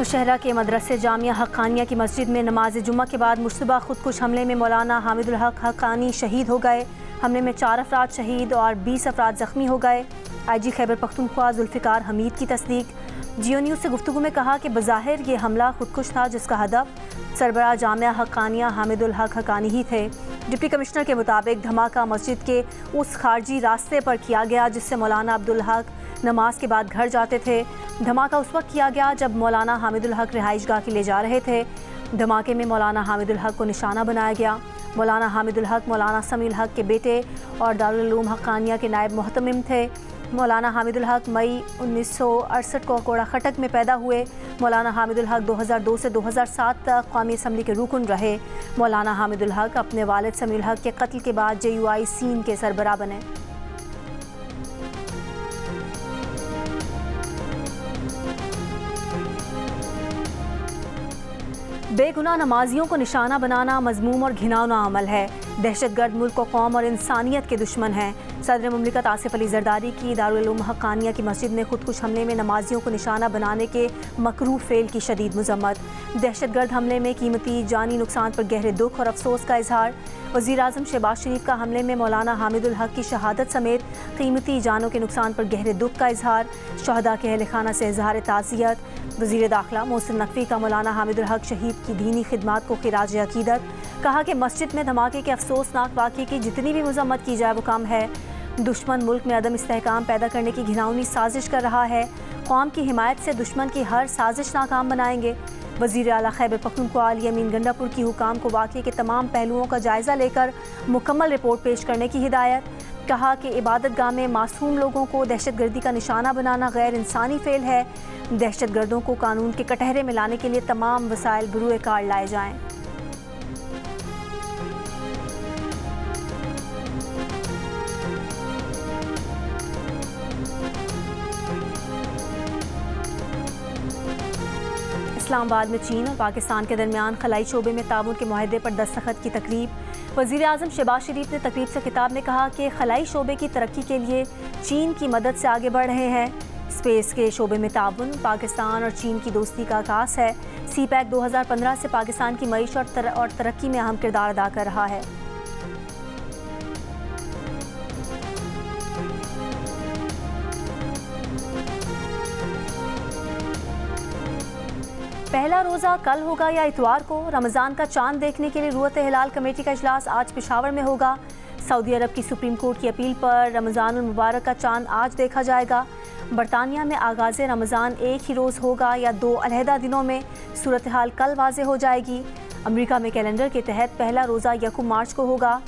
नौशहरा के मदरसे जामिया हक्कानिया की मस्जिद में नमाज जुम्मा के बाद मुश्तबा खुदकुश हमले में मौलाना हामिदुल हक हक्कानी शहीद हो गए। हमले में 4 अफराद शहीद और 20 अफराद ज़ख्मी हो गए। IG खैबर पख्तूनख्वा जुल्फ़िकार हमीद की तस्दीक। जियो न्यूज़ से गुफ्तगू में कहा कि बज़ाहिर ये हमला खुदकुश था, जिसका हदफ सरबराह जामिया हक्कानिया हामिदुल हक हक्कानी ही थे। डिप्टी कमिश्नर के मुताबिक धमाका मस्जिद के उस खारजी रास्ते पर किया गया जिससे मौलाना अब्दुल हक नमाज के बाद घर जाते थे। धमाका उस वक्त किया गया जब मौलाना हामिदुल हक रिहाइशगाह के लिए जा रहे थे। धमाके में मौलाना हामिदुल हक को निशाना बनाया गया। मौलाना हामिदुल हक मौलाना समील हक के बेटे और दारुल उलूम हक्कानिया के नायब मोहतमिम थे। मौलाना हामिदुल हक मई 1968 को कोड़ा खटक में पैदा हुए। मौलाना हामिदुल हक 2002 से 2007 तक कौमी असम्बली के रुकन रहे। मौलाना हामिदुल हक अपने वालिद समील हक के कत्ल के बाद JUI सीन के सरबराह बने। बेगुनाह नमाजियों को निशाना बनाना मज़मूम और घिनौना अमल है। दहशतगर्द मुल्क व कौम और इंसानियत के दुश्मन हैं। सदर मुमलिकत आसिफ अली जरदारी की दारुल उलूम हक्कानिया की मस्जिद में खुदकुश हमले में नमाजियों को निशाना बनाने के मकरूह फेल की शदीद मजम्मत। दहशतगर्द हमले में कीमती जानी नुकसान पर गहरे दुख और अफसोस का इजहार। वज़ीर आज़म शहबाज शरीफ का हमले में मौलाना हामिदुल हक की शहादत समेत कीमती जानों के नुकसान पर गहरे दुख का इजहार। शहदा के अहल खाना से इजहार ताज़ियत। वज़ीर दाखिला मोहसिन नकवी का मौलाना हामिदुल हक शहीद की दीनी खिदमात को खिराज अकीदत। कहा कि मस्जिद में धमाके के अफसोसनाक वाक़े की जितनी भी मजम्मत की जाए वो कम है। दुश्मन मुल्क में अदम इस्तेहकाम पैदा करने की घिनौनी साजिश कर रहा है। कौम की हिमायत से दुश्मन की हर साजिश नाकाम बनाएंगे। वज़ीर आला खैबर पख्तूनख्वा यमीन गंडापुर की हुकाम को वाक़े के तमाम पहलुओं का जायज़ा लेकर मुकम्मल रिपोर्ट पेश करने की हिदायत। कहा कि इबादत गाह में मासूम लोगों को दहशतगर्दी का निशाना बनाना गैर इंसानी फेल है। दहशतगर्दों को कानून के कटहरे में लाने के लिए तमाम वसाइल बरूए कार लाए जाएँ। इस्लामाबाद में चीन और पाकिस्तान के दरमियान खलाई शोबे में ताउन के मुआहदे पर दस्तखत की तकरीब। वज़ीर आज़म शहबाज शरीफ ने तकरीब से खिताब में कहा कि खलाई शोबे की तरक्की के लिए चीन की मदद से आगे बढ़ रहे हैं। स्पेस के शोबे में ताउन पाकिस्तान और चीन की दोस्ती का आगाज़ है। CPEC 2015 से पाकिस्तान की मईशत और तरक्की में अहम किरदार अदा कर रहा है। पहला रोज़ा कल होगा या इतवार को। रमज़ान का चांद देखने के लिए रूयत हिलाल कमेटी का इजलास आज पेशावर में होगा। सऊदी अरब की सुप्रीम कोर्ट की अपील पर रमज़ानुल मुबारक का चांद आज देखा जाएगा। बरतानिया में आगाज़ रमज़ान एक ही रोज़ होगा या 2 अलहदा दिनों में, सूरत हाल कल वाज़े हो जाएगी। अमरीका में कैलेंडर के तहत पहला रोज़ा 1 मार्च को होगा।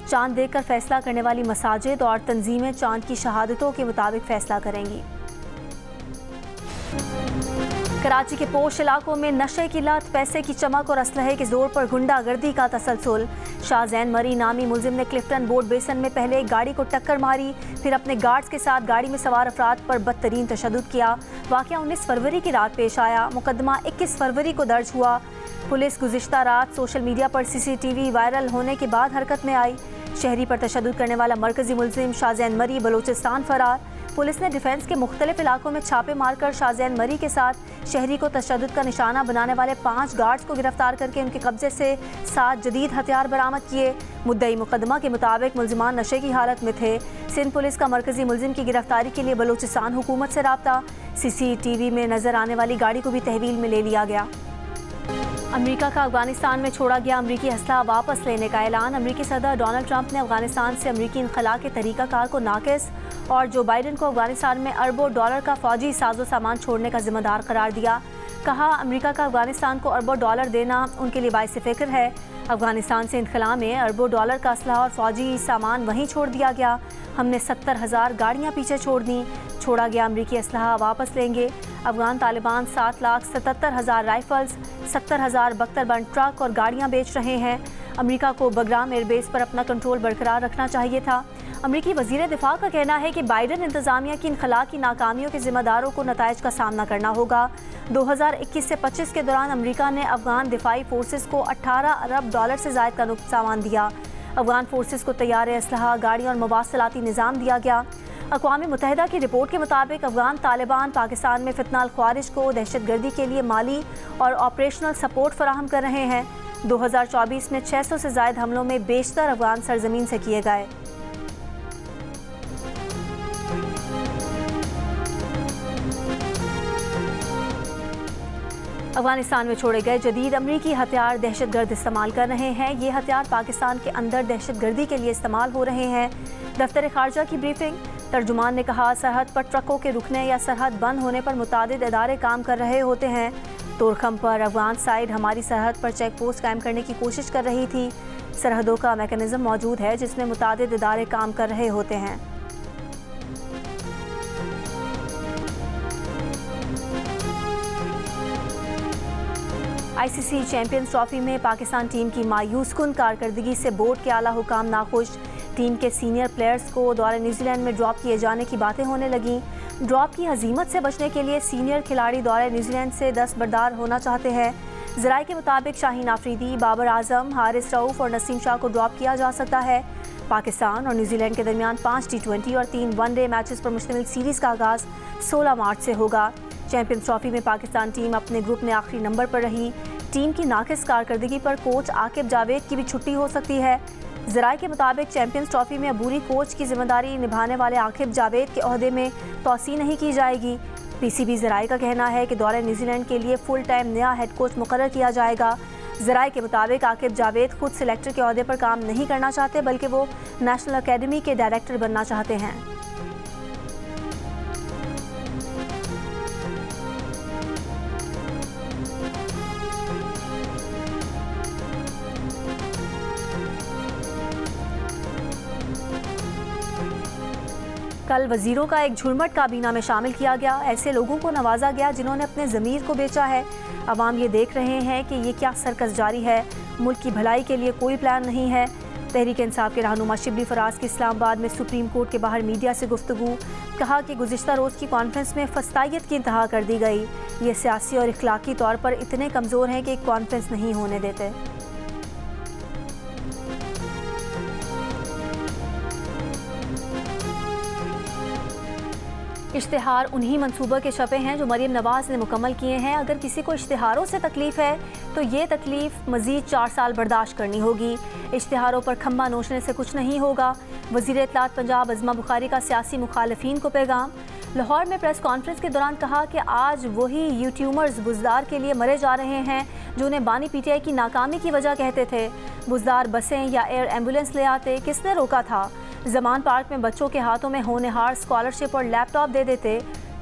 चांद देखकर फैसला करने वाली मसाजिद और तंजीमें चांद की शहादतों के मुताबिक फैसला करेंगी। कराची के पोश इलाकों में नशे की लत, पैसे की चमक और असलहे के जोर पर गुंडागर्दी का तसलसल। शाहजैन मरी नामी मुलजिम ने क्लिफ्टन बोर्ड बेसन में पहले एक गाड़ी को टक्कर मारी, फिर अपने गार्ड्स के साथ गाड़ी में सवार अफराद पर बदतरीन तशद्दुद किया। वाक़या 19 फरवरी की रात पेश आया। मुकदमा 21 फरवरी को दर्ज हुआ। पुलिस गुज़िश्ता रात सोशल मीडिया पर CCTV वायरल होने के बाद हरकत में आई। शहरी पर तशद्दुद करने वाला मरकजी मुलजिम शाहजैन मरी बलोचिस्तान फरार। पुलिस ने डिफेंस के मुख्तलिफ इलाकों में छापे मारकर शाहजैन मरी के साथ शहरी को तशद्दुद का निशाना बनाने वाले 5 गार्ड्स को गिरफ्तार करके उनके कब्जे से 7 जदीद हथियार बरामद किए। मुद्दई मुकदमा के मुताबिक मुलजिमान नशे की हालत में थे। सिंध पुलिस का मरकजी मुलजिम की गिरफ्तारी के लिए बलोचिस्तान हुकूमत से राब्ता। CCTV में नजर आने वाली गाड़ी को भी तहवील में ले लिया गया। अमेरिका का अफगानिस्तान में छोड़ा गया अमरीकी असला वापस लेने का ऐलान। अमरीकी सदर डोनाल्ड ट्रंप ने अफगानिस्तान से अमरीकी इनखला के तरीक़ाकार को नाक़िस और जो बाइडन को अफगानिस्तान में अरबों डॉलर का फौजी साजो सामान छोड़ने का जिम्मेदार करार दिया। कहा, अमरीका का अफगानिस्तान को अरबों डॉलर देना उनके लिए बाइस फ़िक्र है। अफगानिस्तान से इनखला में अरबों डॉलर का असलहा और फौजी सामान वहीं छोड़ दिया गया। हमने 70,000 गाड़ियाँ पीछे छोड़ दी। छोड़ा गया अमरीकी असलहा वापस लेंगे। अफगान तालिबान 7,77,000 राइफल्स, 70,000 बख्तरबंद ट्रक और गाड़ियाँ बेच रहे हैं। अमरीका को बगराम एयरबेस पर अपना कंट्रोल बरकरार रखना चाहिए था। अमरीकी वज़ीर दिफा का कहना है कि बाइडन इंतज़ामिया की इनखला की नाकामियों के ज़िम्मेदारों को नताइज का सामना करना होगा। 2021 से 25 के दौरान अमरीका ने अफगान दिफाई फोर्सेस को 18 अरब डॉलर से ज़ायद का सामान दिया। अफगान फोर्सेस को तैयार असलहा, गाड़ी और मवासलाती निज़ाम दिया गया। अक़वाम मुत्तहिदा की रिपोर्ट के मुताबिक अफगान तालिबान पाकिस्तान में फितनाल ख्वारिज को दहशतगर्दी के लिए माली और ऑपरेशनल सपोर्ट फराहम कर रहे हैं। 2024 में 600 से ज़ायद हमलों में बेशतर अफगान सरजमीन से किए गए। अफगानिस्तान में छोड़े गए जदीद अमरीकी हथियार दहशतगर्द इस्तेमाल कर रहे हैं। ये हथियार पाकिस्तान के अंदर दहशतगर्दी के लिए इस्तेमाल हो रहे हैं। दफ्तर खारजा की ब्रीफिंग, तर्जुमान ने कहा, सरहद पर ट्रकों के रुकने या सरहद बंद होने पर मुतादिद इदारे काम कर रहे होते हैं। तोरखम पर अफगान साइड हमारी सरहद पर चेक पोस्ट कायम करने की कोशिश कर रही थी। सरहदों का मैकेनिज्म मौजूद है जिसमें मुतादिद इदारे काम कर रहे होते हैं। ICC चैंपियंस ट्रॉफी में पाकिस्तान टीम की मायूस कुन कारकर्दगी से बोर्ड के आला हुकाम नाखुश। टीम के सीनियर प्लेयर्स को दौरे न्यूजीलैंड में ड्रॉप किए जाने की बातें होने लगीं। ड्रॉप की हजीमत से बचने के लिए सीनियर खिलाड़ी दौरे न्यूजीलैंड से दस्तबरदार होना चाहते हैं। ज़राए के मुताबिक शाहीन आफरीदी, बाबर आजम, हारिस रऊफ और नसीम शाह को ड्रॉप किया जा सकता है। पाकिस्तान और न्यूजीलैंड के दरमियान 5 T20 और 3 वनडे मैचेस पर मुश्तमिल सीरीज़ का आगाज़ 16 मार्च से होगा। चैंपियंस ट्रॉफी में पाकिस्तान टीम अपने ग्रुप में आखिरी नंबर पर रही। टीम की नाकिस कारकर्दगी पर कोच आकिब जावेद की भी छुट्टी हो सकती है। ज़राए के मुताबिक चैंपियंस ट्रॉफी में अबूरी कोच की जिम्मेदारी निभाने वाले आकिब जावेद के ओहदे में तोसी नहीं की जाएगी। PCB ज़राए का कहना है कि दौरे न्यूजीलैंड के लिए फुल टाइम नया हेड कोच मुकर्रर किया जाएगा। ज़राए के मुताबिक आकिब जावेद खुद सिलेक्टर के ओहदे पर काम नहीं करना चाहते, बल्कि वो नेशनल अकेडमी के डायरेक्टर बनना चाहते हैं। कल वजीरों का एक झुरमट काबीना में शामिल किया गया। ऐसे लोगों को नवाजा गया जिन्होंने अपने ज़मीर को बेचा है। अवाम ये देख रहे हैं कि ये क्या सर्कस जारी है। मुल्क की भलाई के लिए कोई प्लान नहीं है। तहरीक इंसाफ के रहनुमा शिबली फराज की इस्लामाबाद में सुप्रीम कोर्ट के बाहर मीडिया से गुफ्तगू, कहा कि गुज़िश्ता रोज़ की कॉन्फ्रेंस में फस्तायत की इंतहा कर दी गई। ये सियासी और इखलाकी तौर पर इतने कमज़ोर हैं कि कॉन्फ्रेंस नहीं होने देते। इश्तिहार उन्हीं मंसूबों के छपे हैं जो मरीम नवाज़ ने मुकम्मल किए हैं। अगर किसी को इश्तिहारों से तकलीफ़ है तो ये तकलीफ़ मज़ीद 4 साल बर्दाश्त करनी होगी। इश्तिहारों पर खम्बा नोचने से कुछ नहीं होगा। वज़ीर इत्तलात पंजाब अज़मा बुखारी का सियासी मुखालिफिन को पैगाम। लाहौर में प्रेस कॉन्फ्रेंस के दौरान कहा कि आज वही यूट्यूबर्स बुज़दार के लिए मरे जा रहे हैं जो उन्हें बानी PTI की नाकामी की वजह कहते थे। बुज़दार बसें या एयर एम्बुलेंस ले आते, किसने रोका था? ज़मान पार्क में बच्चों के हाथों में होनहार स्कॉलरशिप और लैपटॉप दे देते,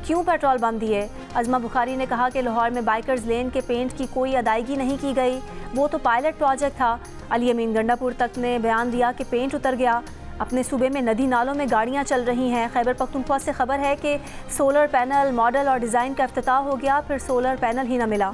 क्यों पेट्रोल बम दिए? अज़मा बुखारी ने कहा कि लाहौर में बाइकर्स लेन के पेंट की कोई अदायगी नहीं की गई, वो तो पायलट प्रोजेक्ट था। अली अमीन गंडापुर तक ने बयान दिया कि पेंट उतर गया। अपने सूबे में नदी नालों में गाड़ियां चल रही हैं। खैबर पख्तूनख्वा से खबर है कि सोलर पैनल मॉडल और डिज़ाइन का इफ्तिताह हो गया, फिर सोलर पैनल ही न मिला।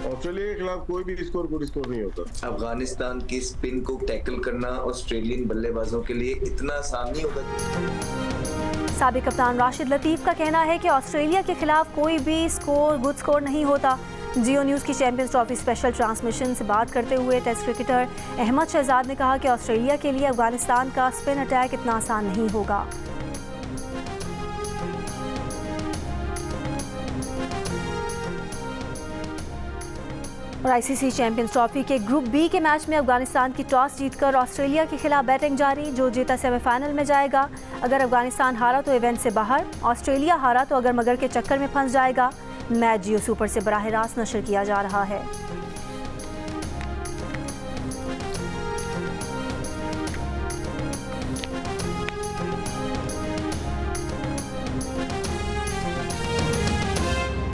ऑस्ट्रेलिया के खिलाफ कोई भी गुड स्कोर नहीं होता। अफगानिस्तान की स्पिन को टैकल करना ऑस्ट्रेलियन बल्लेबाजों के लिए इतना आसान नहीं होगा। साबिक कप्तान राशिद लतीफ़ का कहना है कि ऑस्ट्रेलिया के खिलाफ कोई भी गुड स्कोर नहीं होता। जियो न्यूज़ की चैंपियंस ट्रॉफी स्पेशल ट्रांसमिशन से बात करते हुए टेस्ट क्रिकेटर अहमद शहजाद ने कहा कि ऑस्ट्रेलिया के लिए अफगानिस्तान का स्पिन अटैक इतना आसान नहीं होगा। और ICC चैंपियंस ट्रॉफी के ग्रुप B के मैच में अफगानिस्तान की टॉस जीतकर ऑस्ट्रेलिया के खिलाफ बैटिंग जारी। जो जीता सेमीफाइनल में जाएगा। अगर अफगानिस्तान हारा तो इवेंट से बाहर, ऑस्ट्रेलिया हारा तो अगर मगर के चक्कर में फंस जाएगा। मैच जियो सुपर से बराह रास्त नशर किया जा रहा है।